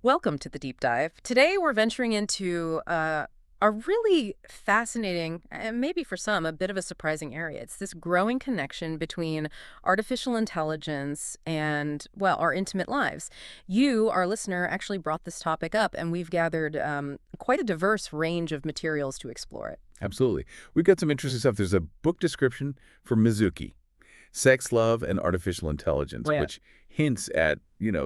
Welcome to the deep dive. Today we're venturing into a really fascinating, and maybe for some, a bit of a surprising area. It's this growing connection between artificial intelligence and, well, our intimate lives. You, our listener, actually brought this topic up, and we've gathered quite a diverse range of materials to explore it. Absolutely. We've got some interesting stuff. There's a book description for Mizuki, Sex, Love, and Artificial Intelligence, Yeah. which hints at,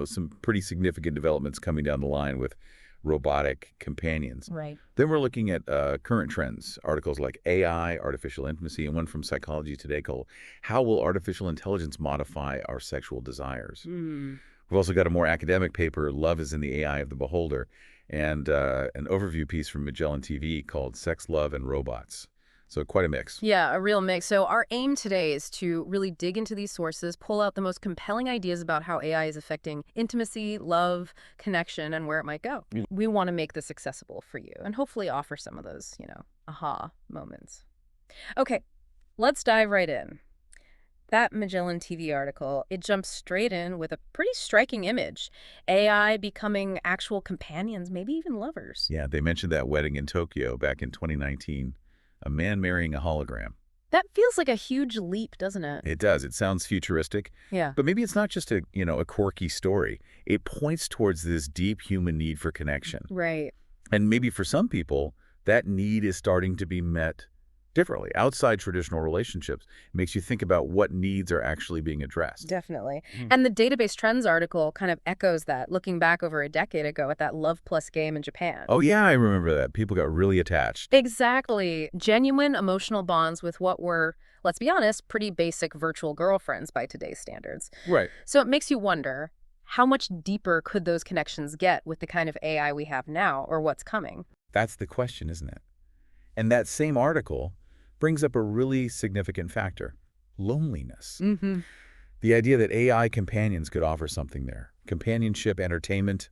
some pretty significant developments coming down the line with robotic companions. Right. Then we're looking at current trends, articles like AI, artificial intimacy, and one from Psychology Today called How Will Artificial Intelligence Modify Our Sexual Desires? Hmm. We've also got a more academic paper, Love is in the AI of the Beholder, and an overview piece from Magellan TV called Sex, Love, and Robots. So quite a mix. Yeah, a real mix. So our aim today is to really dig into these sources, pull out the most compelling ideas about how AI is affecting intimacy, love, connection, and where it might go. We want to make this accessible for you and hopefully offer some of those, aha moments. Okay, let's dive right in. That Magellan TV article, it jumps straight in with a pretty striking image. AI becoming actual companions, maybe even lovers. Yeah, they mentioned that wedding in Tokyo back in 2019, a man marrying a hologram. That feels like a huge leap, doesn't it? It does. It sounds futuristic, Yeah. but maybe it's not just a quirky story. It points towards this deep human need for connection. Right. And maybe for some people, that need is starting to be met differently outside traditional relationships. It makes you think about what needs are actually being addressed. Definitely. Mhm. And the database trends article kind of echoes that, looking back over a decade ago at that Love Plus game in Japan. Oh, yeah, I remember that. People got really attached. Exactly. Genuine emotional bonds with what were, let's be honest, pretty basic virtual girlfriends by today's standards. Right. So it makes you wonder, how much deeper could those connections get with the kind of AI we have now or what's coming? That's the question, isn't it? And that same article brings up a really significant factor, loneliness. Mm-hmm. The idea that AI companions could offer something there. Companionship, entertainment,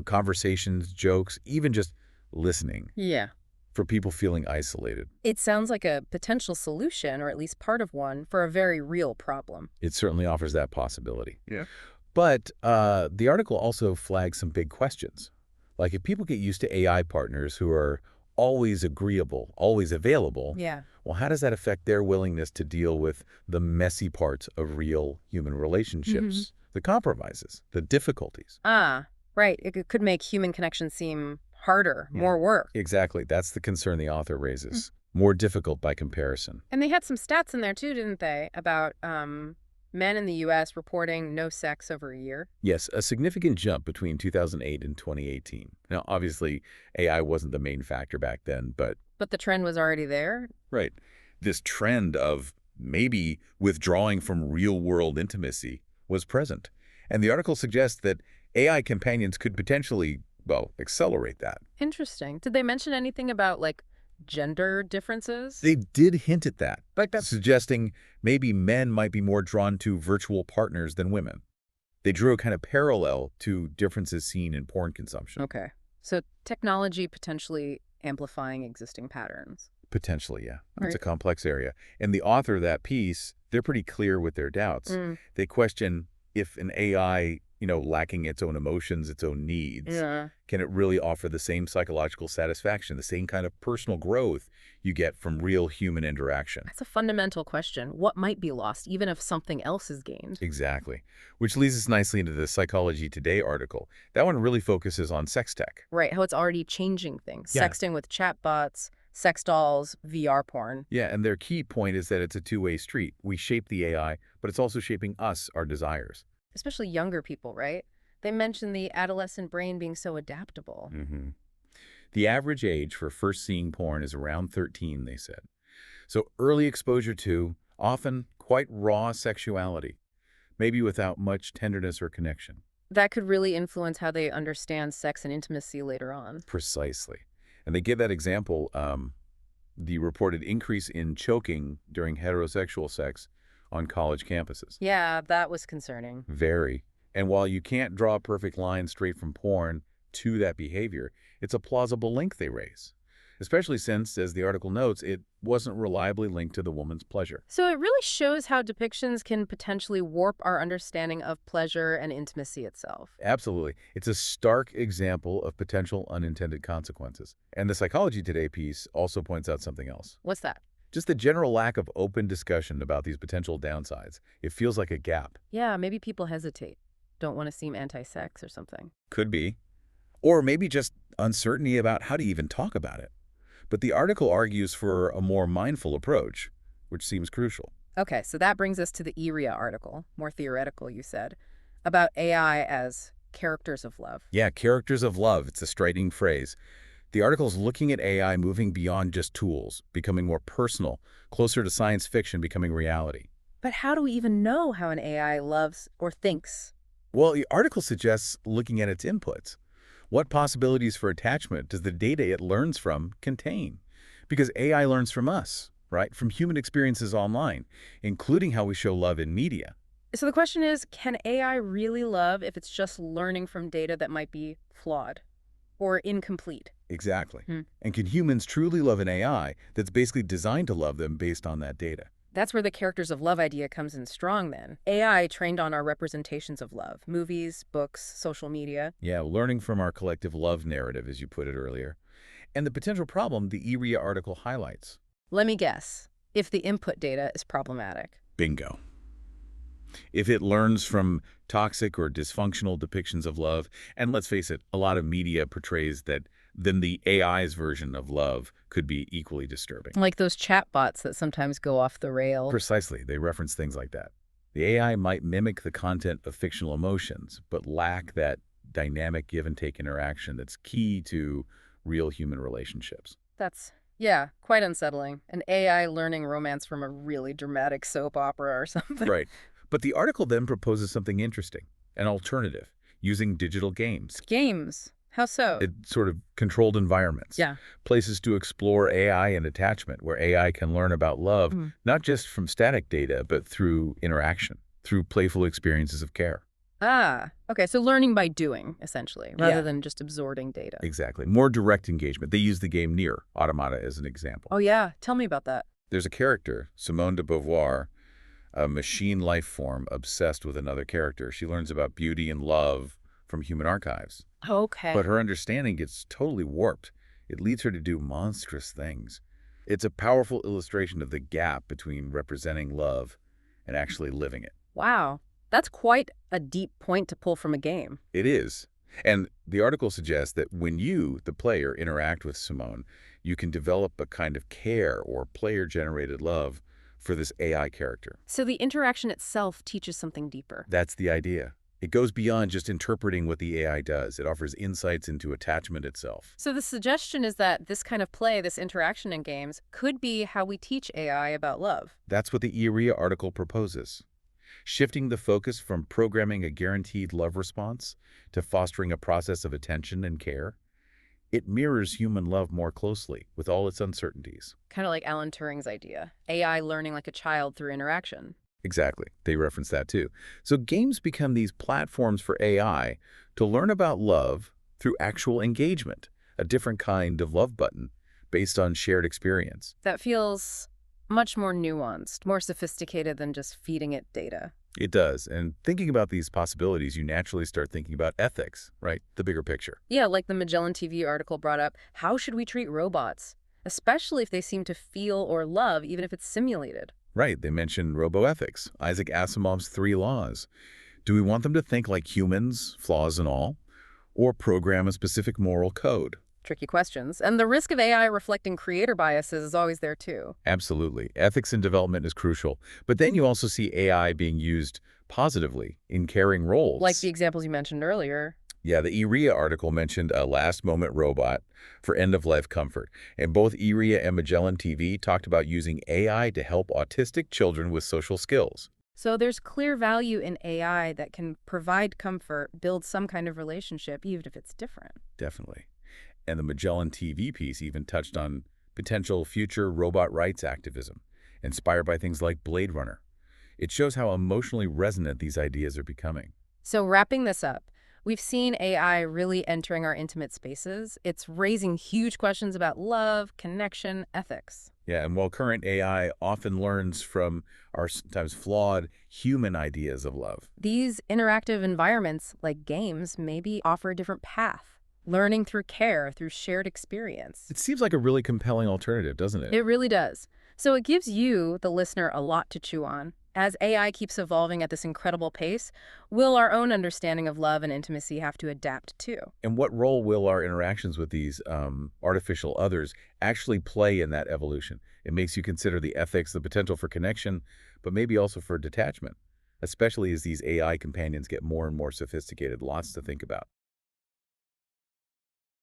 conversations, jokes, even just listening Yeah. for people feeling isolated. It sounds like a potential solution, or at least part of one, for a very real problem. It certainly offers that possibility. Yeah. But the article also flags some big questions. Like if people get used to AI partners who are always agreeable, always available, Yeah. well, how does that affect their willingness to deal with the messy parts of real human relationships, the compromises, the difficulties? Ah, right. It could make human connection seem harder, Yeah. more work. Exactly. That's the concern the author raises. More difficult by comparison. And they had some stats in there too, didn't they, about men in the U.S. reporting no sex over a year. Yes, a significant jump between 2008 and 2018. Now, obviously, AI wasn't the main factor back then, but But the trend was already there. right, this trend of maybe withdrawing from real-world intimacy was present. And the article suggests that AI companions could potentially, well, accelerate that. Interesting. Did they mention anything about like gender differences? They did hint at that, Like that's suggesting maybe men might be more drawn to virtual partners than women. They drew a kind of parallel to differences seen in porn consumption. okay. So technology potentially amplifying existing patterns. Potentially, yeah. All It's a right. complex area. And the author of that piece, they're pretty clear with their doubts. Mm, They question if an AI, lacking its own emotions, its own needs, yeah. can it really offer the same psychological satisfaction, the same kind of personal growth you get from real human interaction? That's a fundamental question. What might be lost, even if something else is gained? Exactly. Which leads us nicely into the Psychology Today article. That one really focuses on sex tech. Right, how it's already changing things. Yeah. Sexting with chatbots, sex dolls, VR porn. Yeah, and their key point is that it's a two-way street. We shape the AI, but it's also shaping us, our desires. Especially younger people, right? They mentioned the adolescent brain being so adaptable. hmm The average age for first seeing porn is around 13, they said. So early exposure to, often quite raw sexuality, maybe without much tenderness or connection. That could really influence how they understand sex and intimacy later on. Precisely. And they give that example, the reported increase in choking during heterosexual sex on college campuses. Yeah, that was concerning. Very. And while you can't draw a perfect line straight from porn to that behavior, it's a plausible link they raise, especially since, as the article notes, it wasn't reliably linked to the woman's pleasure. So it really shows how depictions can potentially warp our understanding of pleasure and intimacy itself. Absolutely. It's a stark example of potential unintended consequences. And the Psychology Today piece also points out something else. What's that? Just the general lack of open discussion about these potential downsides. It feels like a gap. Yeah, maybe people hesitate, don't want to seem anti-sex or something. Could be. Or maybe just uncertainty about how to even talk about it. But the article argues for a more mindful approach, which seems crucial. Okay, so that brings us to the ERIA article, more theoretical, you said, about AI as characters of love. Yeah, characters of love. It's a striking phrase. The article's looking at AI moving beyond just tools, becoming more personal, closer to science fiction becoming reality. But how do we even know how an AI loves or thinks? Well, the article suggests looking at its inputs. What possibilities for attachment does the data it learns from contain? Because AI learns from us, right? From human experiences online, including how we show love in media. So the question is, can AI really love if it's just learning from data that might be flawed or incomplete? Exactly. And can humans truly love an AI that's basically designed to love them based on that data? That's where the characters of love idea comes in strong then. AI trained on our representations of love, movies, books, social media. Yeah, learning from our collective love narrative, as you put it earlier. And the potential problem the ERIA article highlights. Let me guess, if the input data is problematic. Bingo. If it learns from toxic or dysfunctional depictions of love, and let's face it, a lot of media portrays that, then the AI's version of love could be equally disturbing. Like those chatbots that sometimes go off the rail. Precisely. They reference things like that. The AI might mimic the content of fictional emotions, but lack that dynamic give-and-take interaction that's key to real human relationships. That's, yeah, quite unsettling. An AI learning romance from a really dramatic soap opera or something. Right. But the article then proposes something interesting, an alternative, using digital games. Games? How so? Sort of controlled environments. Yeah. Places to explore AI and attachment, where AI can learn about love, not just from static data, but through interaction, through playful experiences of care. Ah, okay, so learning by doing, essentially, rather than just absorbing data. Exactly. More direct engagement. They use the game Nier Automata as an example. Oh yeah, tell me about that. There's a character, Simone de Beauvoir, a machine life form obsessed with another character. She learns about beauty and love from human archives. Okay. But her understanding gets totally warped. It leads her to do monstrous things. It's a powerful illustration of the gap between representing love and actually living it. Wow, that's quite a deep point to pull from a game. It is. And the article suggests that when you, the player, interact with Simone, you can develop a kind of care or player-generated love for this AI character. So the interaction itself teaches something deeper. That's the idea. It goes beyond just interpreting what the AI does. It offers insights into attachment itself. So the suggestion is that this kind of play, this interaction in games, could be how we teach AI about love. That's what the ERIA article proposes. Shifting the focus from programming a guaranteed love response to fostering a process of attention and care. It mirrors human love more closely, with all its uncertainties. Kind of like Alan Turing's idea, AI learning like a child through interaction. Exactly. They reference that too. So games become these platforms for AI to learn about love through actual engagement, a different kind of love button based on shared experience. That feels much more nuanced, more sophisticated than just feeding it data. It does. And thinking about these possibilities, you naturally start thinking about ethics, right? The bigger picture. Yeah, like the Magellan TV article brought up, how should we treat robots? Especially if they seem to feel or love, even if it's simulated. Right. They mentioned roboethics, Isaac Asimov's 3 laws. Do we want them to think like humans, flaws and all, or program a specific moral code? Tricky questions. And the risk of AI reflecting creator biases is always there too. Absolutely. Ethics in development is crucial. But then you also see AI being used positively in caring roles. Like the examples you mentioned earlier. Yeah, the ERIA article mentioned a last-moment robot for end-of-life comfort. And both ERIA and Magellan TV talked about using AI to help autistic children with social skills. So there's clear value in AI that can provide comfort, build some kind of relationship, even if it's different. Definitely. And the Magellan TV piece even touched on potential future robot rights activism, inspired by things like Blade Runner. It shows how emotionally resonant these ideas are becoming. So wrapping this up, We've seen AI really entering our intimate spaces. It's raising huge questions about love, connection, ethics. Yeah, and while current AI often learns from our sometimes flawed human ideas of love. These interactive environments, like games, maybe offer a different path. Learning through care, through shared experience. It seems like a really compelling alternative, doesn't it? It really does. So it gives you, the listener, a lot to chew on. As AI keeps evolving at this incredible pace, will our own understanding of love and intimacy have to adapt too? And what role will our interactions with these artificial others actually play in that evolution? It makes you consider the ethics, the potential for connection, but maybe also for detachment, especially as these AI companions get more and more sophisticated. Lots to think about.